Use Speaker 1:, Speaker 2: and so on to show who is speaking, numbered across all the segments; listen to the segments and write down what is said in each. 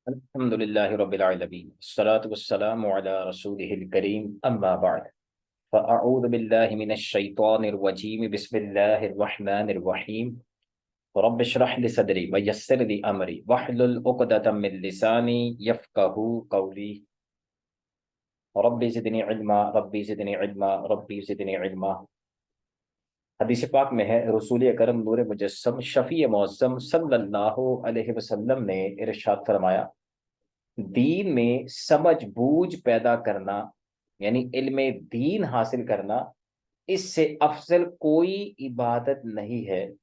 Speaker 1: अल्हम्दुलिल्लाहि रब्बिल आलमीन अस्सलातु वस्सलामु अला रसूलिहिल करीम अम्मा बाद फ़अऊज़ु बिल्लाहि मिनश शैतानिर रजीम बिस्मिल्लाहिर रहमानिर रहीम रब्बि इश्रह लि सदरी व यस्सिर लि अमरी वहलुल उक़दतम मिन लिसानी यफ़क़हू क़ौली रब्बी ज़िदनी इल्मा रब्बी ज़िदनी इल्मा। हदीस पाक में है, रसूल अकरम नूर मुजस्सम शफ़ी मौसम सल्लल्लाहु अलैहि वसल्लम ने इरशाद फरमाया, दीन में समझ बूझ पैदा करना यानी इल्म दीन हासिल करना, इससे अफजल कोई इबादत नहीं है।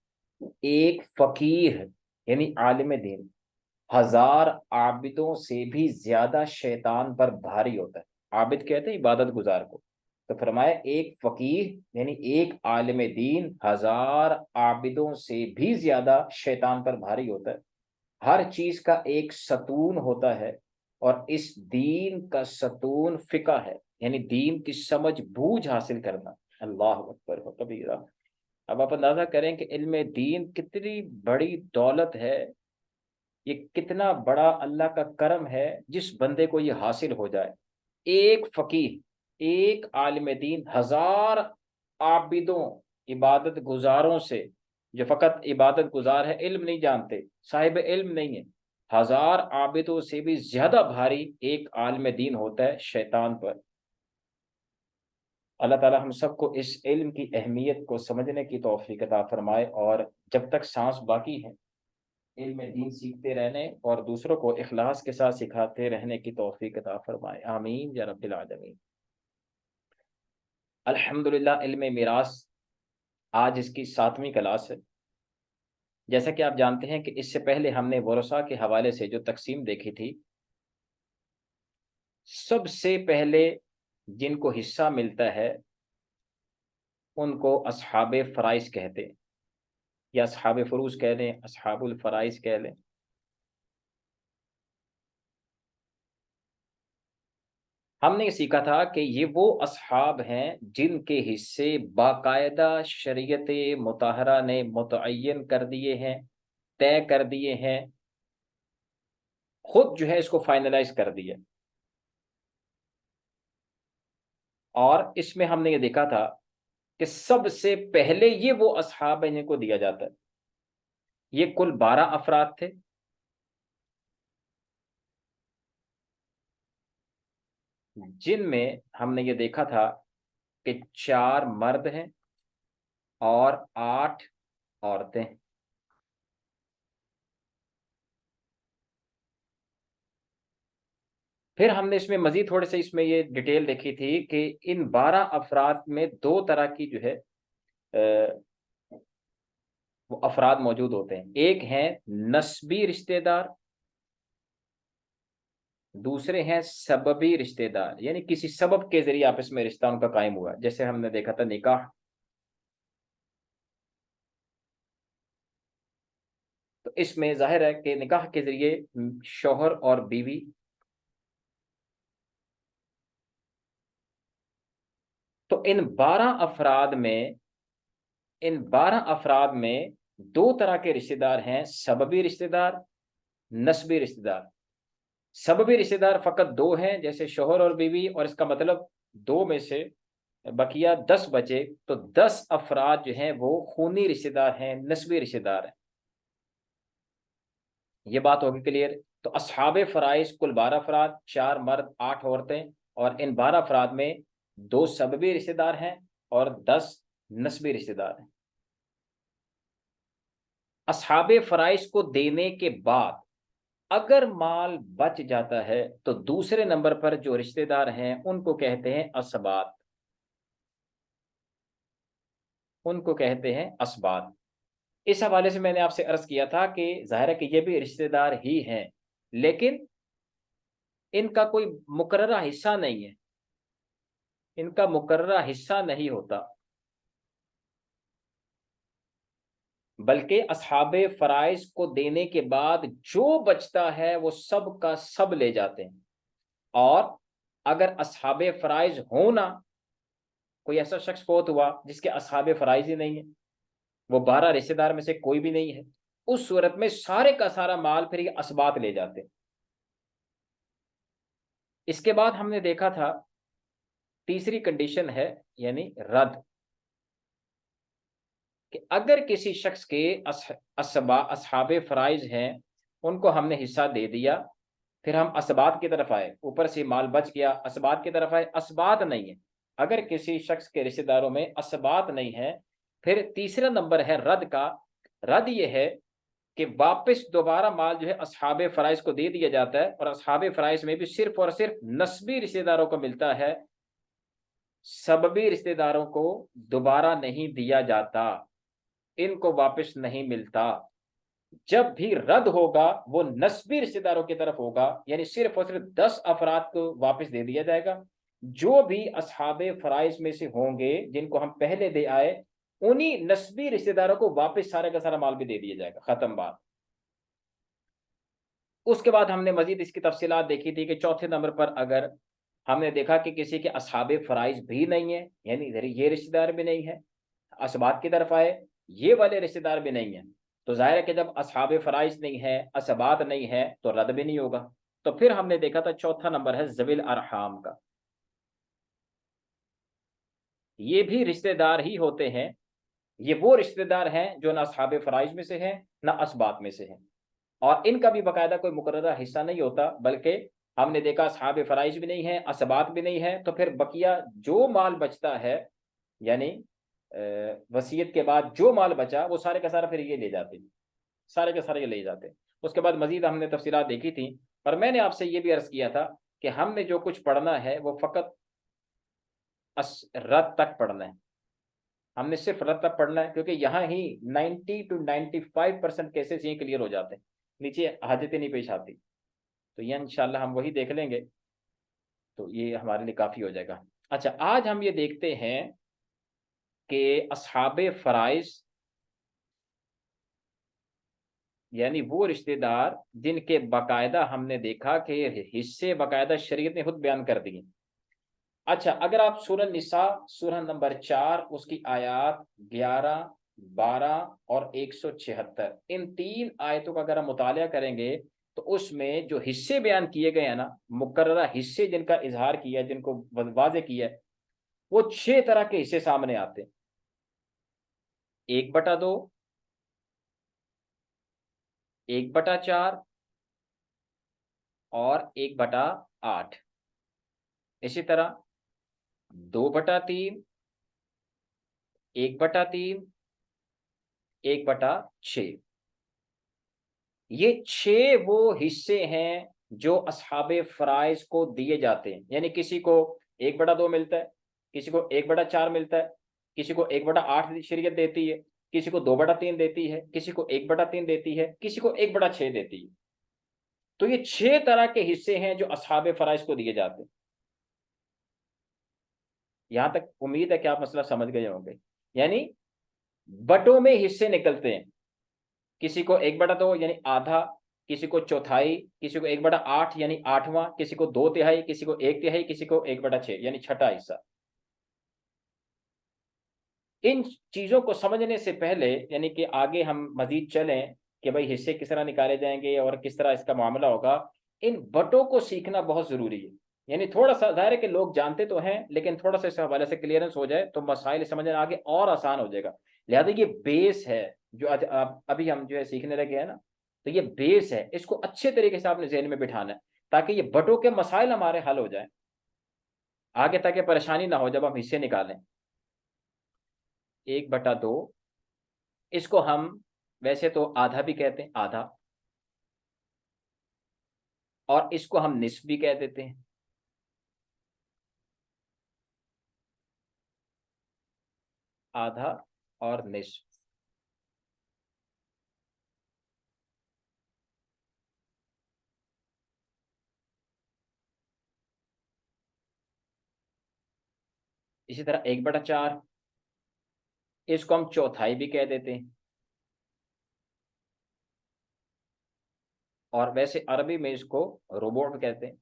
Speaker 1: एक फकीह यानी आलिम दीन हजार आबिदों से भी ज्यादा शैतान पर भारी होता है। आबिद कहते हैं इबादत गुजार को। तो फरमाया एक फकीह यानी एक आलिम दीन हजार आबिदों से भी ज्यादा शैतान पर भारी होता है। हर चीज का एक सतून होता है और इस दीन का सतून फिका है, यानी दीन की समझ बूझ हासिल करना। अल्लाह अकबर व कबीरा। अब आप अंदाजा करें कि इल्म दीन कितनी बड़ी दौलत है, ये कितना बड़ा अल्लाह का करम है जिस बंदे को ये हासिल हो जाए। एक फकीह एक आलिम दीन हजार आबिदों इबादत गुजारों से, जो फकत इबादत गुजार है, इल्म नहीं जानते, साहिब इल्म नहीं है, हजार आबिदों से भी ज्यादा भारी एक आलिम दीन होता है शैतान पर। अल्लाह ताला हम सबको इस इल्म की अहमियत को समझने की तौफीक अता फरमाए और जब तक सांस बाकी है इल्म दीन सीखते रहने और दूसरों को इखलास के साथ सिखाते रहने की तौफीक अता फरमाए। आमीन या रब्बिल आलमीन। अल्हम्दुलिल्लाह, इल्म मिरास आज इसकी 7वीं क्लास है। जैसा कि आप जानते हैं कि इससे पहले हमने वरसा के हवाले से जो तकसीम देखी थी, सबसे पहले जिनको हिस्सा मिलता है उनको अस्हाबे फराइज कहते हैं, या अस्हाबे फरूज कह लें, अस्हाबुल फराइज कह लें। हमने ये सीखा था कि ये वो असहाब हैं जिनके हिस्से बाकायदा शरीयत मुताहरा ने मुतअय्यन कर दिए हैं, तय कर दिए हैं, खुद जो है इसको फाइनलाइज कर दिया। और इसमें हमने ये देखा था कि सबसे पहले ये वो असहाब हैं जिनको दिया जाता है। ये कुल 12 अफराद थे, जिनमें हमने ये देखा था कि 4 मर्द हैं और 8 औरतें। फिर हमने इसमें मजीद थोड़े से इसमें ये डिटेल देखी थी कि इन 12 अफराद में 2 तरह की जो है वो अफराद मौजूद होते हैं। एक हैं नस्बी रिश्तेदार, दूसरे हैं सबबी रिश्तेदार, यानी किसी सबब के जरिए आपस में रिश्ता उनका कायम हुआ। जैसे हमने देखा था निकाह, तो इसमें जाहिर है कि निकाह के जरिए शौहर और बीवी, तो इन 12 अफराद में 2 तरह के रिश्तेदार हैं, सबबी रिश्तेदार, नस्बी रिश्तेदार। सबबी रिश्तेदार फकत 2 हैं, जैसे शौहर और बीवी, और इसका मतलब 2 में से बकिया 10 बचे, तो 10 अफराद जो हैं वो खूनी रिश्तेदार हैं, नस्बी रिश्तेदार हैं। ये बात होगी क्लियर। तो असहाबे फराइज कुल 12 अफराद, 4 मर्द 8 औरतें, और इन 12 अफराद में 2 सबबी रिश्तेदार हैं और 10 नस्बी रिश्तेदार हैं। असहाबे फराइज को देने के बाद अगर माल बच जाता है तो दूसरे नंबर पर जो रिश्तेदार हैं उनको कहते हैं असबात, उनको कहते हैं असबात। इस हवाले से मैंने आपसे अर्ज किया था कि जाहिर है कि ये भी रिश्तेदार ही हैं, लेकिन इनका कोई मुकर्ररा हिस्सा नहीं है, इनका मुकर्ररा हिस्सा नहीं होता, बल्कि असहाबे फराइज को देने के बाद जो बचता है वो सब का सब ले जाते हैं। और अगर असहाबे फराइज हो ना, कोई ऐसा शख्स फौत हुआ जिसके असहाबे फराइज ही नहीं है, वो 12 रिश्तेदार में से कोई भी नहीं है, उस सूरत में सारे का सारा माल फिर ये असबात ले जाते हैं। इसके बाद हमने देखा था तीसरी कंडीशन है यानी रद्द, कि अगर किसी शख्स के असहाबे फराइज हैं, उनको हमने हिस्सा दे दिया, फिर हम असबात की तरफ आए, ऊपर से माल बच गया, असबात की तरफ आए, असबात नहीं है। अगर किसी शख्स के रिश्तेदारों में असबात नहीं है, फिर तीसरा नंबर है रद्द का। रद्द ये है कि वापस दोबारा माल जो है असहाबे फराइज को दे दिया जाता है, और असहाबे फराइज में भी सिर्फ और सिर्फ नस्बी रिश्तेदारों को मिलता है, सबबी रिश्तेदारों को दोबारा नहीं दिया जाता, इनको वापस नहीं मिलता। जब भी रद्द होगा वो नस्बी रिश्तेदारों की तरफ होगा, यानी सिर्फ और सिर्फ 10 अफराद को वापस दे दिया जाएगा। जो भी असहाबे फराइज में से होंगे जिनको हम पहले दे आए, उन्हीं नस्बी रिश्तेदारों को वापस सारे का सारा माल भी दे दिया जाएगा, खत्म बात। उसके बाद हमने मजीद इसकी तफसीलात देखी थी कि चौथे नंबर पर अगर हमने देखा कि किसी के असहाबे फराइज भी नहीं है, यानी ये रिश्तेदार भी नहीं है, असबात की तरफ आए, ये वाले रिश्तेदार भी नहीं है, तो जाहिर है कि जब असहाबे फराइज नहीं है, असबात नहीं है, तो रद्द भी नहीं होगा। तो फिर हमने देखा था चौथा नंबर है ज़विल अरहाम का। ये भी रिश्तेदार ही होते हैं, ये वो रिश्तेदार हैं जो ना असहाबे फराइज में से हैं ना असबात में से हैं, और इनका भी बाकायदा कोई मुकर्ररा हिस्सा नहीं होता, बल्कि हमने देखा असहाबे फराइज भी नहीं है, असबात भी नहीं है, तो फिर बकिया जो माल बचता है, यानी वसीयत के बाद जो माल बचा वो सारे का सारा फिर ये ले जाते, सारे के सारे ये ले जाते। उसके बाद मजीद हमने तफसीलात देखी थी, पर मैंने आपसे ये भी अर्ज किया था कि हमने जो कुछ पढ़ना है वो फ़कत रत तक पढ़ना है, हमने सिर्फ रत तक पढ़ना है, क्योंकि यहाँ ही 90 to 95% केसेस ये क्लियर हो जाते हैं, नीचे हाजतें नहीं पेश आती। तो ये इंशाल्लाह हम वही देख लेंगे, तो ये हमारे लिए काफ़ी हो जाएगा। अच्छा, आज हम ये देखते हैं कि असहाबे फराइज यानी वो रिश्तेदार जिनके बाकायदा हमने देखा कि हिस्से बाकायदा शरीयत ने खुद बयान कर दिए। अच्छा, अगर आप सूरह निसा सूरह नंबर 4 उसकी आयत 11, 12 और 176, इन 3 आयतों का अगर हम मुतालिया करेंगे, तो उसमें जो हिस्से बयान किए गए हैं ना, मुकर्ररा हिस्से जिनका इजहार किया है, जिनको वाज़े किया है, वो 6 तरह के हिस्से सामने आते हैं। 1/2, 1/4 और 1/8। इसी तरह 2/3, 1/3, 1/6। ये 6 वो हिस्से हैं जो असहाबे फराइज को दिए जाते हैं, यानी किसी को 1/2 मिलता है, किसी को 1/4 मिलता है, किसी को 1/8 शरीयत देती है, किसी को 2/3 देती है, किसी को 1/3 देती है, किसी को 1/6 देती है। तो ये 6 तरह के हिस्से हैं जो असहाबे फराइज को दिए जाते हैं। यहां तक उम्मीद है कि आप मसला समझ गए होंगे। यानी बटों में हिस्से निकलते हैं, किसी को 1/2 यानी आधा, किसी को चौथाई, किसी को 1/8 यानी आठवां, किसी को 2/3, किसी को 1/3, किसी को 1/6 यानी छठा हिस्सा। इन चीजों को समझने से पहले, यानी कि आगे हम मजीद चलें कि भाई हिस्से किस तरह निकाले जाएंगे और किस तरह इसका मामला होगा, इन बटों को सीखना बहुत जरूरी है। यानी थोड़ा सा जाहिर है कि लोग जानते तो हैं, लेकिन थोड़ा सा इस हवाले से क्लियरेंस हो जाए तो मसाइल समझने आगे और आसान हो जाएगा। लिहाजा ये बेस है जो अभी हम जो है सीखने लगे हैं ना, तो ये बेस है, इसको अच्छे तरीके से आपने जहन में बिठाना है, ताकि ये बटों के मसाइल हमारे हल हो जाए आगे, ताकि परेशानी ना हो जब हम हिस्से निकालें। 1/2, इसको हम वैसे तो आधा भी कहते हैं, आधा, और इसको हम निस्फ भी कह देते हैं, आधा और निस्फ। इसी तरह 1/4, इसको हम चौथाई भी कह देते हैं, और वैसे अरबी में इसको रुबो भी कहते हैं।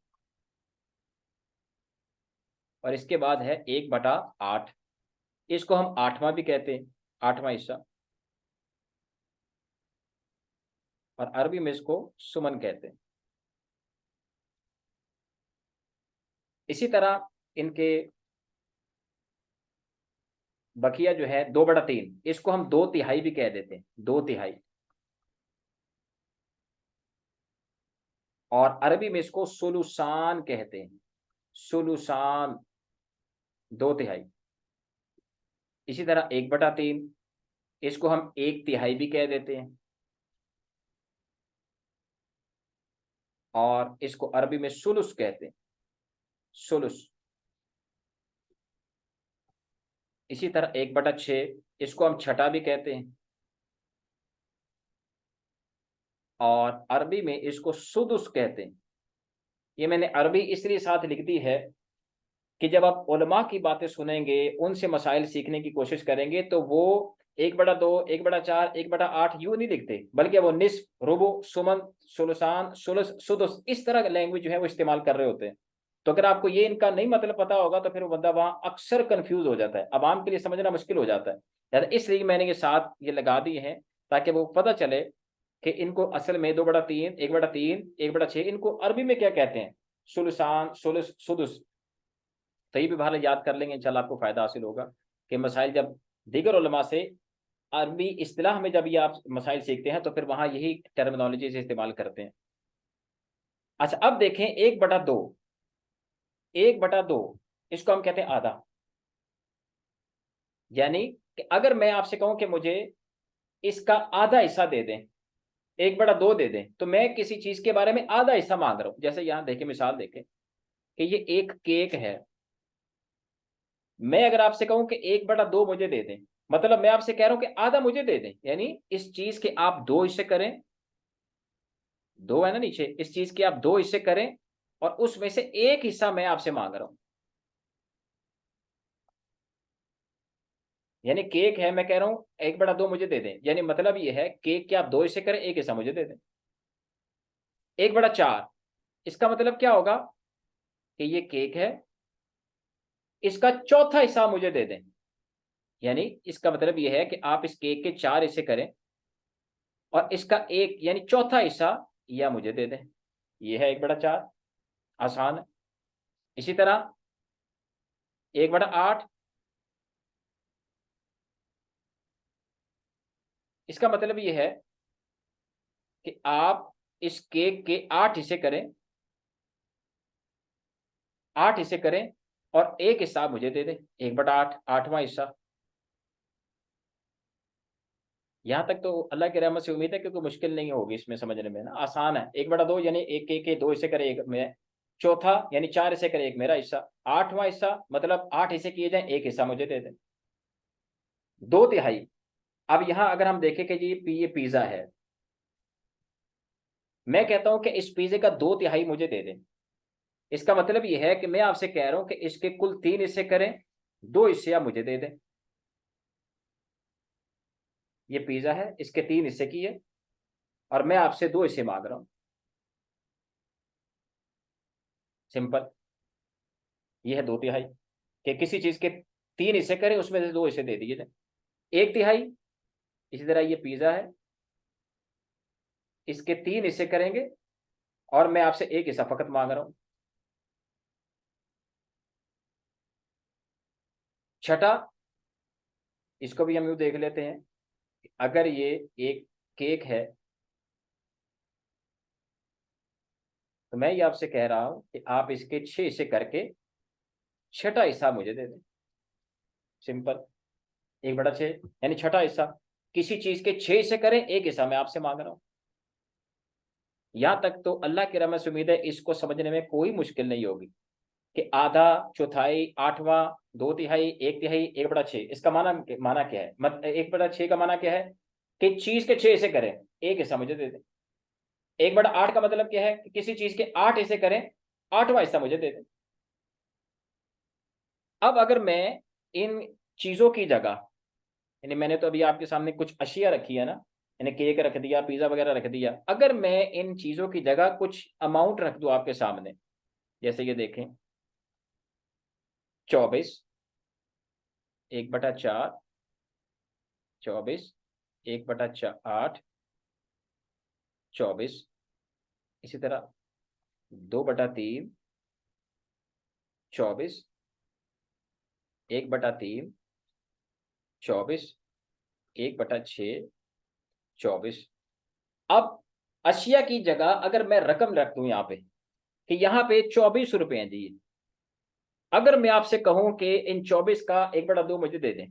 Speaker 1: और इसके बाद है 1/8, इसको हम आठवां भी कहते हैं, आठवां हिस्सा, और अरबी में इसको सुमन कहते हैं। इसी तरह इनके बकिया जो है 2/3, इसको हम 2/3 भी कह देते हैं, 2/3। और अरबी में इसको सुलुसान कहते हैं, सुलुसान, 2/3। इसी तरह 1/3, इसको हम 1/3 भी कह देते हैं, और इसको अरबी में सुलुस कहते हैं, सुलुस। इसी तरह 1/6, इसको हम छठा भी कहते हैं, और अरबी में इसको सुदुस कहते हैं। ये मैंने अरबी इसलिए साथ लिख दी है कि जब आप उलमा की बातें सुनेंगे, उनसे मसाइल सीखने की कोशिश करेंगे, तो वो 1/2, 1/4, 1/8 यूं नहीं लिखते, बल्कि वो निस्फ, रुबु, सुमन, सुलसान, सुलस, सुदुस, इस तरह का लैंग्वेज जो है वो इस्तेमाल कर रहे होते हैं। तो अगर आपको ये इनका नहीं मतलब पता होगा तो फिर वो बंदा वहां अक्सर कंफ्यूज हो जाता है, आवाम के लिए समझना मुश्किल हो जाता है। इसलिए मैंने ये साथ ये लगा दिए हैं ताकि वो पता चले कि इनको असल में 2/3, 1/3, 1/6 इनको अरबी में क्या कहते हैं, सुलसान, सुलस, सुदुस। तो ये भी बहरहाल याद कर लेंगे, इंशाल्लाह आपको फायदा हासिल होगा कि मसाइल जब दीगर उलमा से अरबी इस्तिलाह में जब ये आप मसाइल सीखते हैं तो फिर वहां यही टर्मिनोलॉजी से इस्तेमाल करते हैं। अच्छा, अब देखें 1/2, 1/2 इसको हम कहते हैं आधा। यानी कि अगर मैं आपसे कहूं कि मुझे इसका आधा हिस्सा दे दें, 1/2 दे दें, तो मैं किसी चीज के बारे में आधा हिस्सा मांग रहा हूं। जैसे यहां देखें, मिसाल देखें कि ये एक केक है, मैं अगर आपसे कहूं कि 1/2 मुझे दे दें, मतलब मैं आपसे कह रहा हूं कि आधा मुझे दे दें, यानी इस चीज के आप 2 हिस्से करें, 2 है ना नीचे, इस चीज के आप 2 हिस्से करें और उसमें से एक हिस्सा मैं आपसे मांग रहा हूं। यानी केक है, मैं कह रहा हूं 1/2 मुझे दे दें, यानी मतलब ये है केक के आप 2 हिस्से करें, एक हिस्सा मुझे दे दें। 1/4, इसका मतलब क्या होगा कि ये केक है, इसका चौथा हिस्सा मुझे दे दें। यानी इसका मतलब यह है कि आप इस केक के 4 हिस्से करें और इसका एक यानी चौथा हिस्सा या मुझे दे दें। यह है 1/4, आसान है। इसी तरह 1/8, इसका मतलब यह है कि आप इस केक के 8 हिस्से करें, 8 हिस्से करें और एक हिस्सा मुझे दे दें, 1/8, 8वां हिस्सा। यहां तक तो अल्लाह की रहमत से उम्मीद है कि कोई मुश्किल नहीं होगी इसमें समझने में ना, आसान है। 1/2 यानी एक केक के 2 हिस्से करे, एक मैं, चौथा यानी 4 हिस्से करे, एक मेरा हिस्सा, 8वां हिस्सा मतलब 8 हिस्से किए जाए, एक हिस्सा मुझे दे दें, 2/3। अब यहां अगर हम देखें कि जी ये पिज्जा है, मैं कहता हूं कि इस पिज्जे का 2/3 मुझे दे दें। इसका मतलब यह है कि मैं आपसे कह रहा हूं कि इसके कुल 3 हिस्से करें, 2 हिस्से आप मुझे दे दें। ये पिज्जा है, इसके 3 हिस्से किए और मैं आपसे 2 हिस्से मांग रहा हूं। सिंपल, ये है 2/3 कि किसी चीज के 3 हिस्से करें, उसमें से 2 हिस्से दे दिए जाए। 1/3, इसी तरह ये पिज्जा है, इसके 3 हिस्से करेंगे और मैं आपसे एक हिस्सा फकत मांग रहा हूं। छठा, इसको भी हम यूं देख लेते हैं, अगर ये एक केक है तो मैं ये आपसे कह रहा हूं कि आप इसके 6 हिस्से करके छठा हिस्सा मुझे दे दें। सिंपल, 1/6 यानी छठा हिस्सा। किसी चीज के 6 हिस्से करें, एक हिस्सा मैं आपसे मांग रहा हूं। यहां तक तो अल्लाह की रहमत से उम्मीद है इसको समझने में कोई मुश्किल नहीं होगी कि आधा, चौथाई, 8वां, 2/3, 1/3, 1/6, इसका माना माना क्या है, 1/6 का माना क्या है कि चीज के 6 हिस्से करें, एक हिस्सा मुझे दे दें। 1/8 का मतलब क्या है कि किसी चीज के 8 हिस्से करें, 8वां हिस्सा मुझे दे दें। अब अगर मैं इन चीजों की जगह, यानी मैंने तो अभी आपके सामने कुछ अशिया रखी है ना, यानी केक रख दिया, पिज्जा वगैरह रख दिया, अगर मैं इन चीजों की जगह कुछ अमाउंट रख दूं आपके सामने, जैसे ये देखें 24, 1/4, 24, 1/8, 24, इसी तरह 2/3, 24, 1/3, 24, 1/6, 24। अब अशिया की जगह अगर मैं रकम रख दूं यहाँ पे कि यहाँ पे 24 रुपए हैं जी, अगर मैं आपसे कहूं कि इन 24 का 1/2 मुझे दे दें,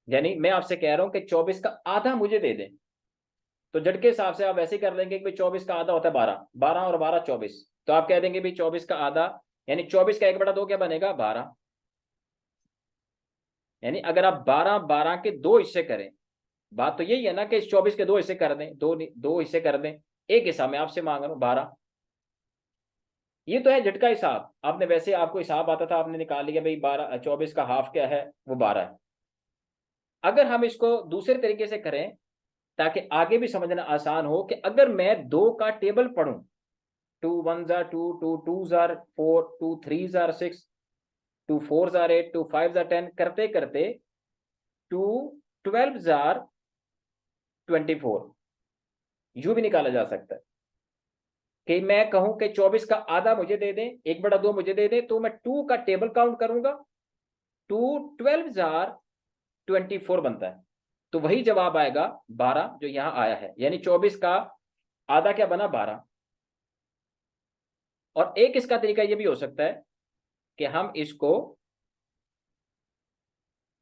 Speaker 1: यानी मैं आपसे कह रहा हूं कि 24 का आधा मुझे दे दें, तो झटके हिसाब से आप ऐसे कर लेंगे कि भाई 24 का आधा होता है 12, 12 और 12 24, तो आप कह देंगे भाई 24 का आधा, यानी 24 का 1/2 क्या बनेगा 12। यानी अगर आप 12 12 के 2 हिस्से करें, बात तो यही है ना कि इस 24 के 2 हिस्से कर दें, दो हिस्से कर दें, एक हिस्सा मैं आपसे मांग रहा हूं 12। ये तो है झटका हिसाब, आपने वैसे आपको हिसाब आता था, आपने निकाल लिया भाई 12, 24 का हाफ क्या है वो 12 है। अगर हम इसको दूसरे तरीके से करें ताकि आगे भी समझना आसान हो, कि अगर मैं 2 का टेबल पढ़ूं, 2 1 jar 2, 2 2 jar 4, 2 3 jar 6, 2 4 jar 8, 2 5 jar 10 करते करते 2 12 जार 24, यूं भी निकाला जा सकता है कि मैं कहूं कि 24 का आधा मुझे दे दें, 1/2 मुझे दे दें, तो मैं 2 का टेबल काउंट करूंगा, 2 12 जार 24 बनता है, तो वही जवाब आएगा 12 जो यहां आया है, यानी 24 का आधा क्या बना 12। और एक इसका तरीका यह भी हो सकता है कि हम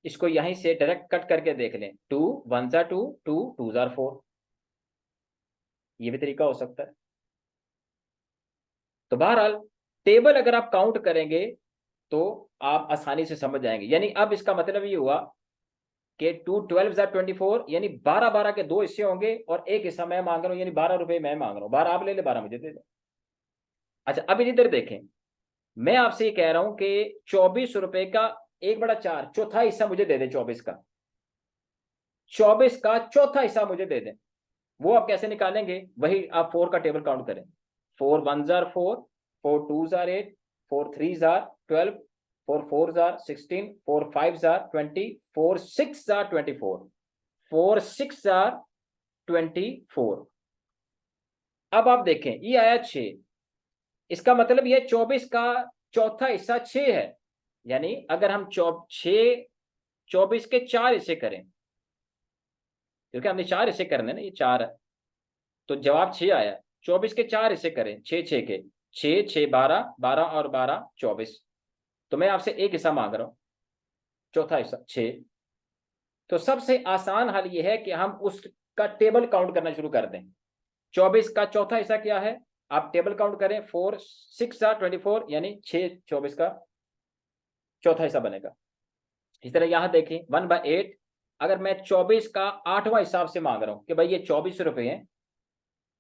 Speaker 1: इसको यहीं से डायरेक्ट कट करके देख लें, 2 1 जार 2, 2 2 जार 4, ये भी तरीका हो सकता है। तो बहरहाल टेबल अगर आप काउंट करेंगे तो आप आसानी से समझ जाएंगे। यानी अब इसका मतलब ये हुआ कि 2 12 जार 24, यानी 12 12 के 2 हिस्से होंगे और एक हिस्सा मैं मांग रहा हूं, यानी 12 रुपए मैं मांग रहा हूं, 12 आप ले ले, 12 मुझे दे दे। अच्छा अब इधर देखें, मैं आपसे ये कह रहा हूं कि 24 रुपए का 1/4 चौथा हिस्सा मुझे दे दे, 24 का, 24 का चौथा हिस्सा मुझे दे दें। वो आप कैसे निकालेंगे, वही आप 4 का टेबल काउंट करें, 4 1 jar 4, 4 2 jar 8, 4 3 jar 12, 4 4 jar 16, 4 5 jar 20, 4 6 jar 24, 4 6 jar 24। अब आप देखें ये आया 6, इसका मतलब ये 24 का चौथा हिस्सा 6 है, यानी अगर हम 24 के 4 हिस्से करें, क्योंकि हमने 4 हिस्से करने ना, ये 4 है, तो जवाब 6 आया। 24 के 4 हिस्से करें, 6 6 के, 6 6 12, 12 और 12 24, तो मैं आपसे एक हिस्सा मांग रहा हूं, चौथा हिस्सा 6। तो सबसे आसान हल यह है कि हम उसका टेबल काउंट करना शुरू कर दें। 24 का चौथा हिस्सा क्या है, आप टेबल काउंट करें, 4 6 24, यानी 6 24 का चौथा हिस्सा बनेगा। इस तरह यहां देखें 1/8, अगर मैं 24 का 8वां हिस्सा से मांग रहा हूं कि भाई ये 24 रुपए हैं,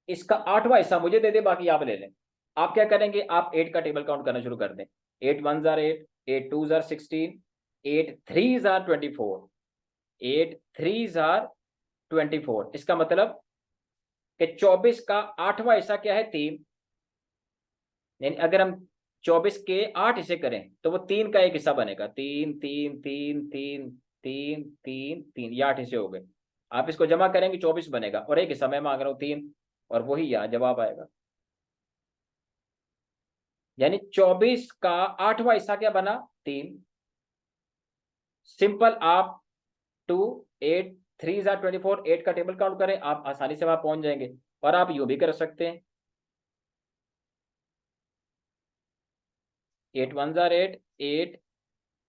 Speaker 1: इसका 8वां हिस्सा मुझे दे दे, बाकी आप ले लें। आप क्या करेंगे, आप 8 का टेबल काउंट करना शुरू कर दें, 8 1 जार 8, 8 2 जार 16, 8 3 जार 24, 8 3 जार 24। इसका मतलब कि 24 का 8वां हिस्सा क्या है 3, यानी अगर हम 24 के 8 हिस्से करें तो वो 3 का एक हिस्सा बनेगा, 3 3 3 3 3 3 3, ये 8 हिस्से हो गए। आप इसको जमा करेंगे 24 बनेगा, और एक हिस्सा मैं मांग रहा हूं 3, और वही यहाँ जवाब आएगा। यानी 24 का 8वां हिस्सा क्या बना 3। सिंपल, आप 2 8 3 जार 24, 8 का टेबल काउंट करें, आप आसानी से वहां पहुंच जाएंगे। और आप यूं भी कर सकते हैं, 8 1 जार 8, 8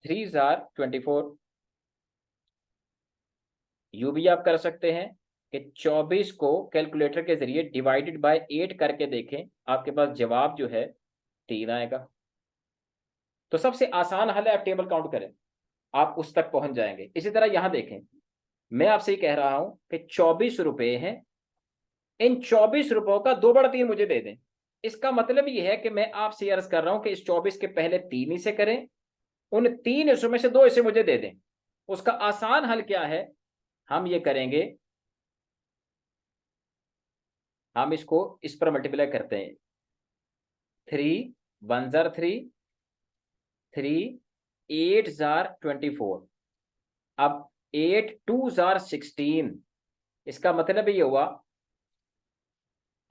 Speaker 1: 3 जार 24, यूं भी आप कर सकते हैं कि 24 को कैलकुलेटर के जरिए डिवाइडेड बाय 8 करके देखें, आपके पास जवाब जो है 3 आएगा। तो सबसे आसान हल है आप टेबल काउंट करें, आप उस तक पहुंच जाएंगे। इसी तरह यहां देखें, मैं आपसे कह रहा हूं कि 24 रुपए हैं, इन 24 रुपयों का 2/3 मुझे दे दें। इसका मतलब यह है कि मैं आपसे अर्ज कर रहा हूं कि इस 24 के पहले 3 हिस्से करें, उन 3 हिस्सों में से 2 हिस्से मुझे दे दें। उसका आसान हल क्या है, हम ये करेंगे, हम इसको इस पर मल्टीप्लाई करते हैं, 3 1 जार 3, 3 8 जार 24, अब 8 2 जार 16। इसका मतलब ये हुआ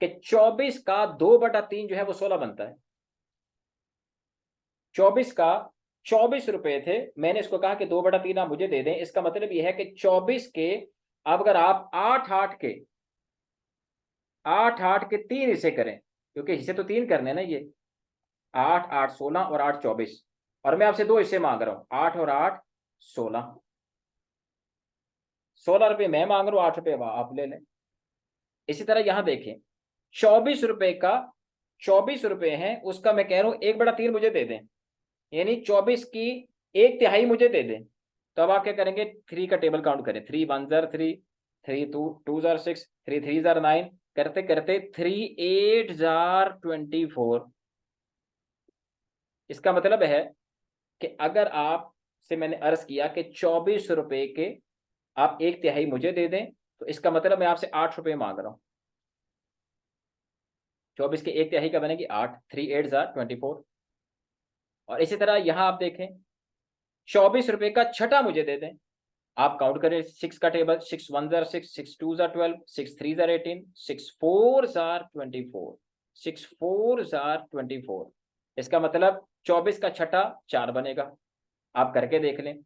Speaker 1: कि 24 का 2/3 जो है वो 16 बनता है। 24 का 24 रुपए थे, मैंने इसको कहा कि 2/3 आप मुझे दे दें। इसका मतलब यह है कि 24 के, अब अगर आप 8 8 के 3 हिस्से करें, क्योंकि हिस्से तो 3 करने ना, ये 8 8 16 और 8 24, और मैं आपसे 2 हिस्से मांग रहा हूं, 8 और 8 16। 16 रुपए मैं मांग रहा हूं, 8 रुपए आप ले लें। इसी तरह यहां देखें, 24 रुपए का 24 रुपए है, उसका मैं कह रहा हूं 1/3 मुझे दे दें, यानी 24 की 1/3 मुझे दे दें। तो अब आप क्या करेंगे, 3 का टेबल काउंट करें, 3 1 जार 3, 3 2 जार 6, 3 3 जार 9, करते करते 3 8 जार 24। इसका मतलब है कि अगर आप से मैंने अर्ज किया कि 24 रुपए के आप 1/3 मुझे दे दें, तो इसका मतलब मैं आपसे 8 रुपए मांग रहा हूं। 24 के 1/3 का बनेगी 8, 3 8 जार 24। और इसी तरह यहां आप देखें, 24 रुपए का छठा मुझे दे दें। आप काउंट करें 6 का table, 6 1 jar 6, 6 2 jar 12, 6 3 jar 18, 6 4 jar 24, 6 4 jar 24। इसका मतलब 24 का छठा 4 बनेगा। आप करके देख लें,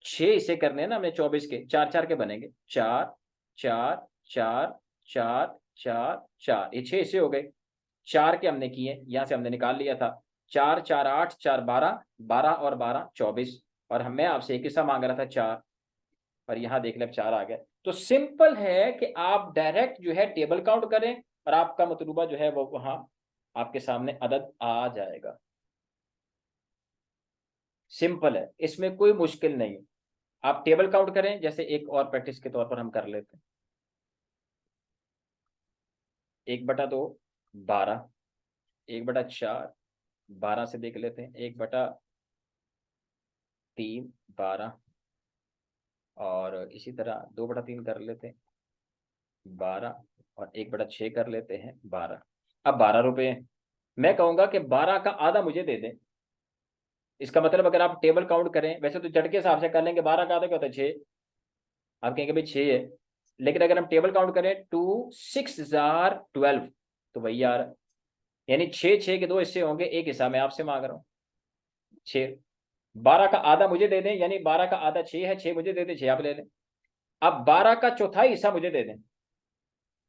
Speaker 1: 6 इसे करने हैं ना हमें, 24 के 4 4 के बनेंगे, 4 4 4 4 4 4, ये 6 इसे हो गए। 4 के हमने किए, यहां से हमने निकाल लिया था, 4 4 8 4 12, 12 और 12 24, और मैं आपसे एक हिस्सा मांग रहा था 4, और यहां देख ले 4 आ गया। तो सिंपल है कि आप डायरेक्ट जो है टेबल काउंट करें, और आपका मतलूबा जो है वो वहां आपके सामने अदद आ जाएगा। सिंपल है, इसमें कोई मुश्किल नहीं है। आप टेबल काउंट करें, जैसे एक और प्रैक्टिस के तौर पर हम कर लेते हैं। 1/2 12, 1/4 12 से देख लेते हैं, 1/3 12, और इसी तरह 2/3 कर लेते हैं 12, और 1/6 कर लेते हैं 12। अब 12 रुपए हैं, मैं कहूंगा कि 12 का आधा मुझे दे दें। इसका मतलब अगर आप टेबल काउंट करें, वैसे तो झटके हिसाब से कर लेंगे, 12 का आधा क्या होता है 6, आप कहेंगे भाई 6 है, लेकिन अगर हम टेबल काउंट करें 2 6 जार 12, तो वही आ रहा है, यानी 6 6 के 2 हिस्से होंगे, एक हिस्सा मैं आपसे मांग रहा हूँ 6। 12 का आधा मुझे दे दें, यानी 12 का आधा 6 है, 6 मुझे दे दें, 6 आप ले लें। अब 12 का चौथाई हिस्सा मुझे दे दें,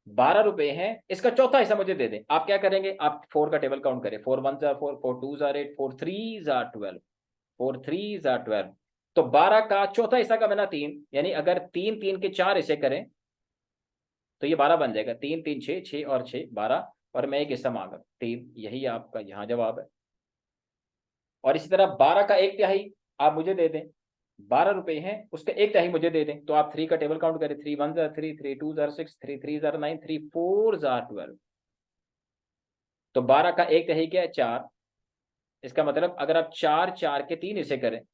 Speaker 1: 12 रुपए हैं, इसका चौथा हिस्सा मुझे दे दें। आप क्या करेंगे, आप 4 का टेबल काउंट करें, 4 1 जार 4, 4 2 जार 8, 4 3 जार 12, 4 3 जार 12। तो 12 का चौथा हिस्सा का बना 3, यानी अगर 3 3 के 4 हिस्से करें तो ये 12 बन जाएगा, 3 3 6, 6 और 6 12, और मैं एक हिस्सा मांगा 3, यही आपका यहाँ जवाब है। और इसी तरह 12 का 1/3 आप मुझे दे दें, 12 रुपए हैं, उसका 1/3 मुझे दे दें, तो आप 3 का टेबल काउंट करें, 3 1 जार 3, 3 2 जार 6, 3 3 जार 9, 3 4 जार 12। तो 12 का 1/3 क्या है 4। इसका मतलब अगर आप 4 4 के 3 हिस्से करें,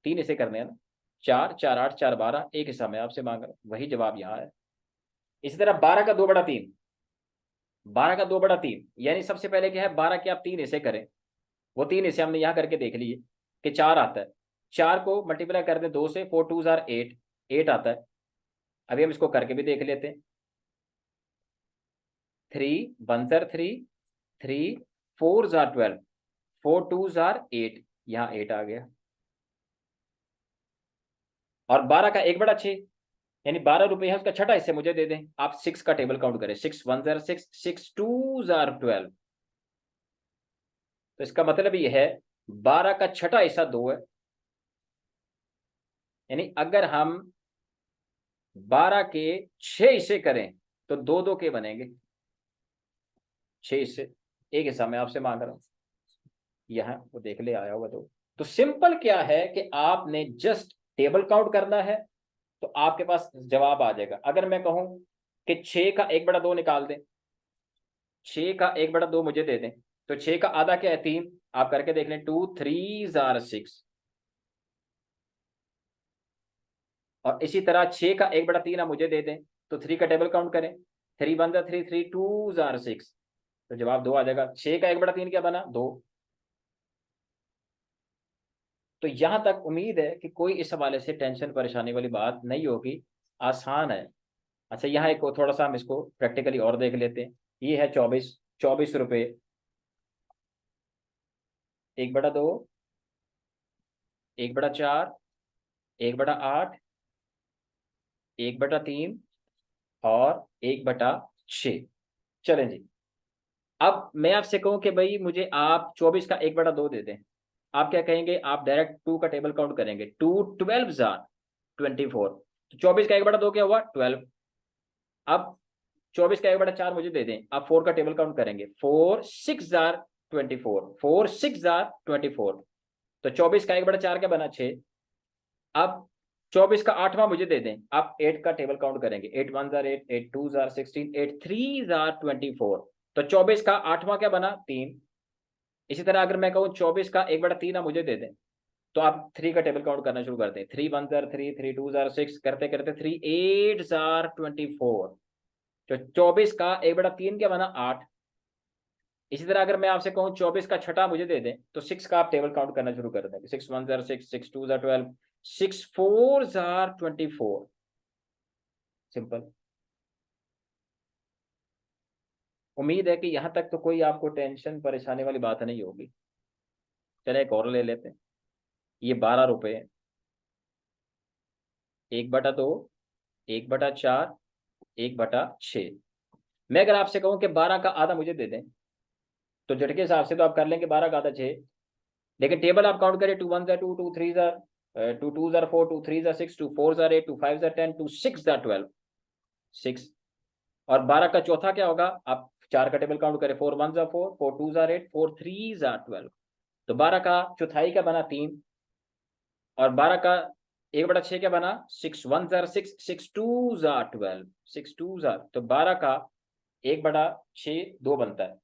Speaker 1: 3 हिस्से करने हैं ना, 4 4 8 4 12, एक हिस्सा मैं आपसे मांग रहा हूं, वही जवाब यहाँ है। इसी तरह 12 का 2/3, 12 का 2/3, यानी सबसे पहले क्या है, 12 के आप 3 हिस्से करें, वो 3 हिस्से हमने यहाँ करके देख लिए कि 4 आता है, 4 को मल्टीप्लाई कर दें 2 से, 4 2 जार 8, 8 आता है। अभी हम इसको करके भी देख लेते हैं, 3 1 जार 3, 3 4 जार 12, 4 2 जार 8, यहाँ 8 आ गया। और 12 का 1/6, यानी 12 रुपए है, उसका छठा हिस्से मुझे दे दें। आप 6 का टेबल काउंट करें, 6 1 जार 6, 6 2 जार 12। तो इसका मतलब ये है 12 का छठा हिस्सा 2 है, यानी अगर हम 12 के 6 हिस्से करें तो 2 2 के बनेंगे, 6 हिस्से, एक हिस्सा मैं आपसे मांग रहा हूं, यहाँ वो देख ले आया होगा। तो सिंपल क्या है कि आपने जस्ट टेबल काउंट करना है, तो आपके पास जवाब आ जाएगा। अगर मैं कहूं कि 6 का 1/2 निकाल दें, 6 का 1/2 मुझे दे दें, तो 6 का आधा क्या है 3, आप करके देख लें, 2 3 जार 6। और इसी तरह 6 का 1/3 आप मुझे दे दें, तो 3 का टेबल काउंट करें, 3 1 जार 3, 3 2 जार 6, तो जवाब 2 आ जाएगा। 6 का 1/3 क्या बना 2। तो यहां तक उम्मीद है कि कोई इस हवाले से टेंशन परेशानी वाली बात नहीं होगी, आसान है। अच्छा, यहाँ एक थोड़ा सा हम इसको प्रैक्टिकली और देख लेते हैं। ये है 24 रुपये, 1/2 1/4, 1/8, 1/3 और 1/6। चलें जी, अब मैं आपसे कहूं कि भाई मुझे आप 24 का 1/2 दे दें, आप क्या कहेंगे? आप डायरेक्ट 2 का टेबल काउंट करेंगे। 2 12 जार 24, तो 24 का 1/2 क्या हुआ? 12। अब 24 का 1/4 मुझे दे दें, आप 4 का टेबल काउंट करेंगे। 4 6 जार 24, 4 6 जार 24, तो 24 का 1/4 क्या बना? 6। अब 24 का 8वां मुझे दे दें, आप 8 का टेबल काउंट करेंगे। 8 1 जार 8, 8 2 जार 16, 8 3 जार 24, तो 24 का 8वां क्या बना? 3। इसी तरह अगर मैं कहूँ 24 का 1/3 आप मुझे दे दें, तो आप 3 का टेबल काउंट करना शुरू कर दें। 3 1 जार 3, 3 2 जार 6, करते करते 3 8 जार 24, तो 24 का 1/3 क्या बना? 8। इसी तरह अगर मैं आपसे कहूँ 24 का छठा मुझे दे दें, तो 6 का आप टेबल काउंट करना शुरू कर देंगे। 6 1 जार 6, 6 2 जार 12, 6 4 जार 24। सिंपल। उम्मीद है कि यहां तक तो कोई आपको टेंशन परेशानी वाली बात नहीं होगी। चले एक और ले लेते हैं। ये 12 रुपए है। 1/2, 1/4, 1/6। मैं अगर आपसे कहूं कि 12 का आधा मुझे दे दें, तो झटके हिसाब से तो आप कर लेंगे 12 का आधा 6, लेकिन टेबल आप काउंट करें। 2 1 jar 2, 2 3 jar 2 2 jar 4, 2 3 jar 6, 2 4 jar 8, 2 5 jar 10, 2 6 jar 12, 6। और 12 का चौथा क्या होगा? आप 4 का टेबल काउंट करें। 4 1 जार 4, 4 2 जार 8, 4 3 जार 12, तो 12 का चौथाई क्या बना? 3। और 12 का 1/6 क्या बना? 6 1 जार 6, 6 2 जार 12, 6 2 जार, तो 12 का 1/6 2 बनता है।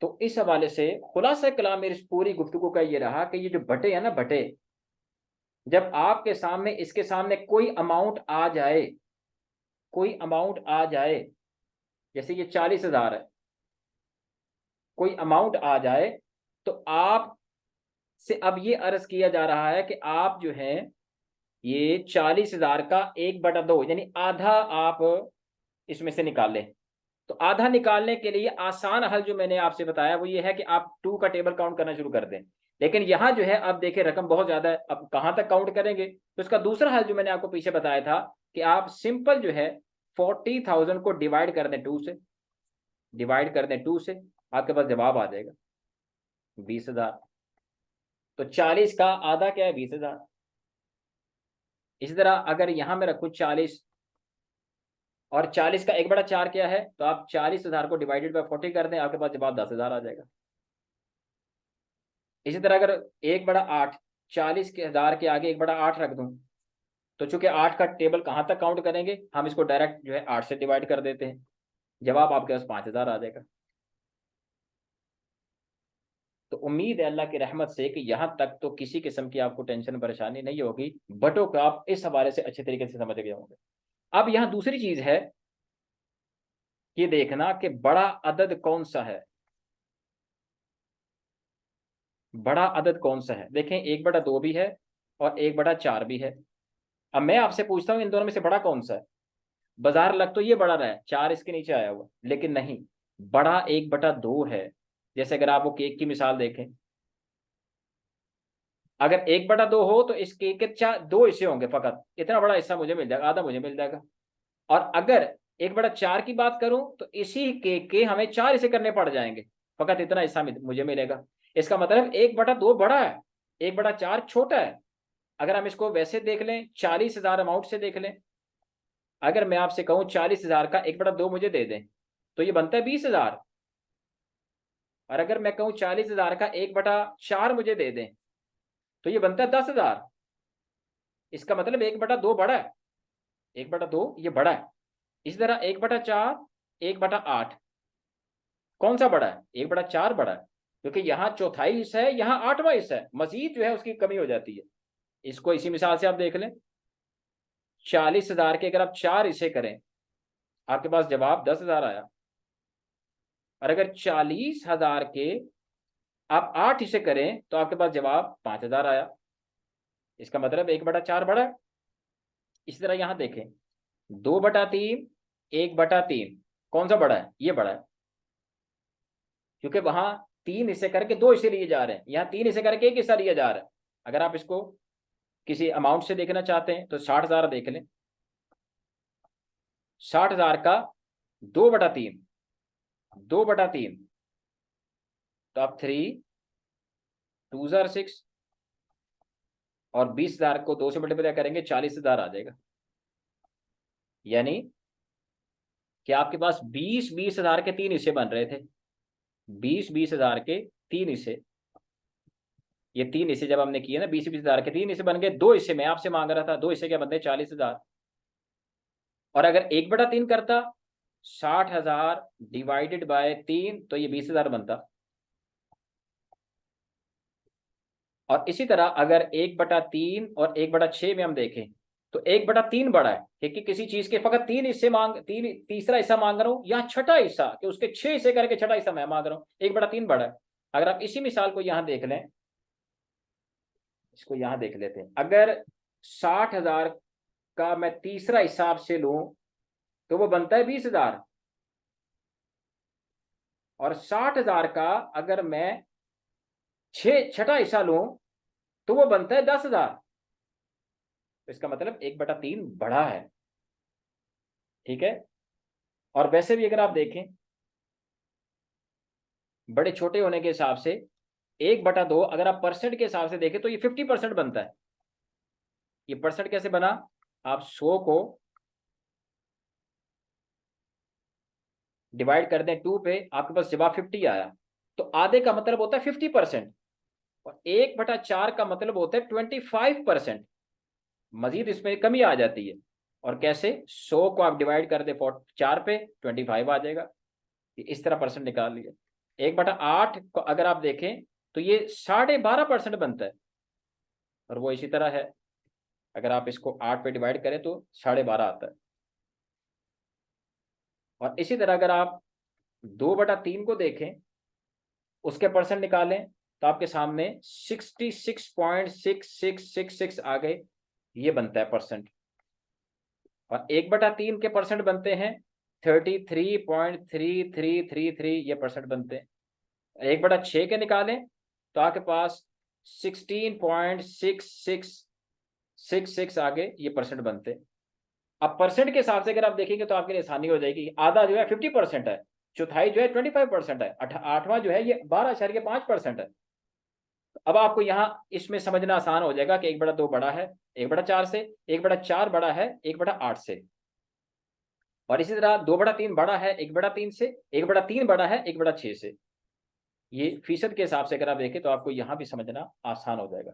Speaker 1: तो इस हवाले से खुलासा कलाम मेरी इस पूरी गुफ्तगू का ये रहा कि ये जो बटे है ना, बटे, जब आपके सामने इसके सामने कोई अमाउंट आ जाए, कोई अमाउंट आ जाए, जैसे ये 40,000 है, कोई अमाउंट आ जाए, तो आप से अब ये अर्ज किया जा रहा है कि आप जो है ये 40,000 का 1/2 यानी आधा आप इसमें से निकाल लें। तो आधा निकालने के लिए आसान हल जो मैंने आपसे बताया वो ये है कि आप 2 का टेबल काउंट करना शुरू कर दें। लेकिन यहां जो है अब देखिए रकम बहुत ज्यादा है, अब कहां तक काउंट करेंगे? तो इसका दूसरा हल जो मैंने आपको पीछे बताया था कि आप सिंपल जो है 40,000 को डिवाइड कर दें 2 से, डिवाइड कर दें 2 से, आपके पास जवाब आ जाएगा 20,000। तो 40 का आधा क्या है? 20,000। इसी तरह अगर यहां मैं रखूं 40, और 40 का 1/4 क्या है? तो आप 40,000 को डिवाइडेड बाय 40 कर दें, आपके पास जवाब 10,000 आ जाएगा। इसी तरह अगर 1/8, 40,000 के आगे 1/8 रख दूं, तो चूंकि 8 का टेबल कहां तक काउंट करेंगे, हम इसको डायरेक्ट जो है 8 से डिवाइड कर देते हैं, जवाब आपके पास 5,000 आ जाएगा। तो उम्मीद है अल्लाह की रहमत से कि यहां तक तो किसी किस्म की आपको टेंशन परेशानी नहीं होगी। बटों को आप इस हवाले से अच्छे तरीके से समझ गए होंगे। अब यहां दूसरी चीज है कि देखना कि बड़ा अदद कौन सा है। बड़ा अदद कौन सा है? देखें 1/2 भी है और 1/4 भी है। अब मैं आपसे पूछता हूँ इन दोनों में से बड़ा कौन सा है? बाजार लग तो ये बड़ा रहा है, 4 इसके नीचे आया हुआ, लेकिन नहीं, बड़ा 1/2 है। जैसे अगर आप वो केक की मिसाल देखें, अगर 1/2 हो तो इस केक के 2 हिस्से होंगे, फकत इतना बड़ा हिस्सा मुझे मिल जाएगा, आधा मुझे मिल जाएगा। और अगर 1/4 की बात करूं तो इसी केक के हमें 4 हिस्से करने पड़ जाएंगे, फकत इतना हिस्सा मुझे मिलेगा। इसका मतलब 1/2 बड़ा है, 1/4 छोटा है। अगर हम इसको वैसे देख लें, 40,000 अमाउंट से देख लें, अगर मैं आपसे कहूं 40,000 का 1/2 मुझे दे दें, तो ये बनता है 20,000। और अगर मैं कहूं 40,000 का 1/4 मुझे दे दें, तो ये बनता है 10,000। इसका मतलब 1/2 बड़ा है, 1/2 ये बड़ा है। इसी तरह 1/4, 1/8, कौन सा बड़ा है? 1/4 बड़ा है, क्योंकि यहाँ चौथाई हिस्सा है, यहाँ 8वां हिस्सा है, मजीद जो है उसकी कमी हो जाती है। इसको इसी मिसाल से आप देख लें, 40,000 के अगर आप 4 हिस्से करें, आपके पास जवाब 10,000 आया। और अगर 40,000 के आप 8 हिस्से करें, तो आपके पास जवाब 5,000 आया। इसका मतलब 1/4 बड़ा है। इसी तरह यहां देखें, 2/3, 1/3, कौन सा बड़ा है? ये बड़ा है, क्योंकि वहां 3 हिस्से करके 2 हिस्से लिए जा रहे हैं, यहाँ 3 हिस्से करके 1 हिस्सा लिया जा रहा है। अगर आप इसको किसी अमाउंट से देखना चाहते हैं तो 60,000 देख लें। 60,000 का 2/3, 2/3, तो आप 3 2 जार 6, और 20,000 को 2 से मल्टीप्लाई करेंगे 40,000 आ जाएगा। यानी कि आपके पास 20,000 के 3 हिस्से बन रहे थे, 20,000 के 3 हिस्से। ये 3 हिस्से जब हमने किए ना, 20,000 के 3 हिस्से बन गए। 2 हिस्से मैं आपसे मांग रहा था, 2 हिस्से क्या बनते हैं? 40,000। और अगर 1/3 करता, 60,000 डिवाइडेड बाय 3, तो ये 20,000 बनता। और इसी तरह अगर 1/3 और 1/6 में हम देखें तो 1/3 बड़ा है, क्योंकि किसी चीज के फकत 3 हिस्से तीसरा हिस्सा मांग रहा हूं, या छठा हिस्सा कि उसके 6 हिस्से करके छठा हिस्सा मैं मांग रहा हूं, 1/3 बड़ा है। अगर आप इसी मिसाल को यहां देख लें, इसको यहां देख लेते हैं। अगर 60,000 का मैं तीसरा हिसाब से लूं तो वो बनता है 20,000, और 60,000 का अगर मैं छठा हिस्सा लूं तो वो बनता है 10,000। तो इसका मतलब 1/3 बड़ा है, ठीक है। और वैसे भी अगर आप देखें बड़े छोटे होने के हिसाब से 1/2 अगर आप परसेंट के हिसाब से देखें तो ये 50% बनता है। ये परसेंट कैसे बना? आप 100 को डिवाइड कर दें 2 पे, आपके पास जवाब 50 आया, तो आधे का मतलब होता है 50%, और 1/4 का मतलब होता है 25%। मजीद इसमें कमी आ जाती है। और कैसे? 100 को आप डिवाइड कर दे 4 पे, 25 आ जाएगा। इस तरह परसेंट निकाल लिया। 1/8 को अगर आप देखें तो ये 12.5% बनता है, और वो इसी तरह है। अगर आप इसको 8 पे डिवाइड करें तो 12.5 आता है। और इसी तरह अगर आप 2/3 को देखें, उसके परसेंट निकालें, तो आपके सामने 66.6666 आ गए, ये बनता है परसेंट। और 1/3 के परसेंट बनते हैं 33.3333, ये परसेंट बनते हैं। 1/6 के निकालें तो आपके पास 16.6666 आगे, ये परसेंट बनते हैं। अब परसेंट के हिसाब से अगर आप देखेंगे तो आपके लिए आसानी हो जाएगी। आधा जो है 50% है, चौथाई जो है 25% है, आठवां जो है ये 12.5% है। अब आपको यहाँ इसमें समझना आसान हो जाएगा कि 1/2 बड़ा है 1/4 से, 1/4 बड़ा है 1/8 से, और इसी तरह 2/3 बड़ा है 1/3 से, 1/3 बड़ा है 1/6 से। ये फीसद के हिसाब से अगर आप देखें तो आपको यहाँ भी समझना आसान हो जाएगा।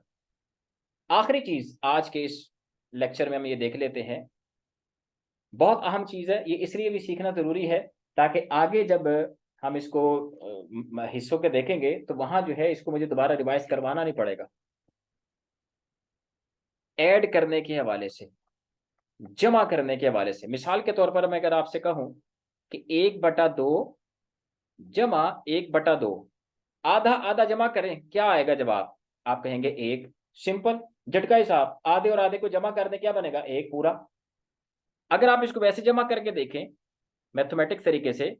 Speaker 1: आखिरी चीज आज के इस लेक्चर में हम ये देख लेते हैं, बहुत अहम चीज है, ये इसलिए भी सीखना जरूरी है ताकि आगे जब हम इसको हिस्सों के देखेंगे तो वहां जो है इसको मुझे दोबारा रिवाइज करवाना नहीं पड़ेगा। ऐड करने के हवाले से, जमा करने के हवाले से, मिसाल के तौर पर मैं अगर आपसे कहूं कि 1/2 जमा 1/2, आधा आधा जमा करें, क्या आएगा जवाब? आप कहेंगे 1। सिंपल झटका हिसाब, आधे और आधे को जमा करने क्या बनेगा? 1 पूरा। अगर आप इसको वैसे जमा करके देखें मैथमेटिक्स तरीके से,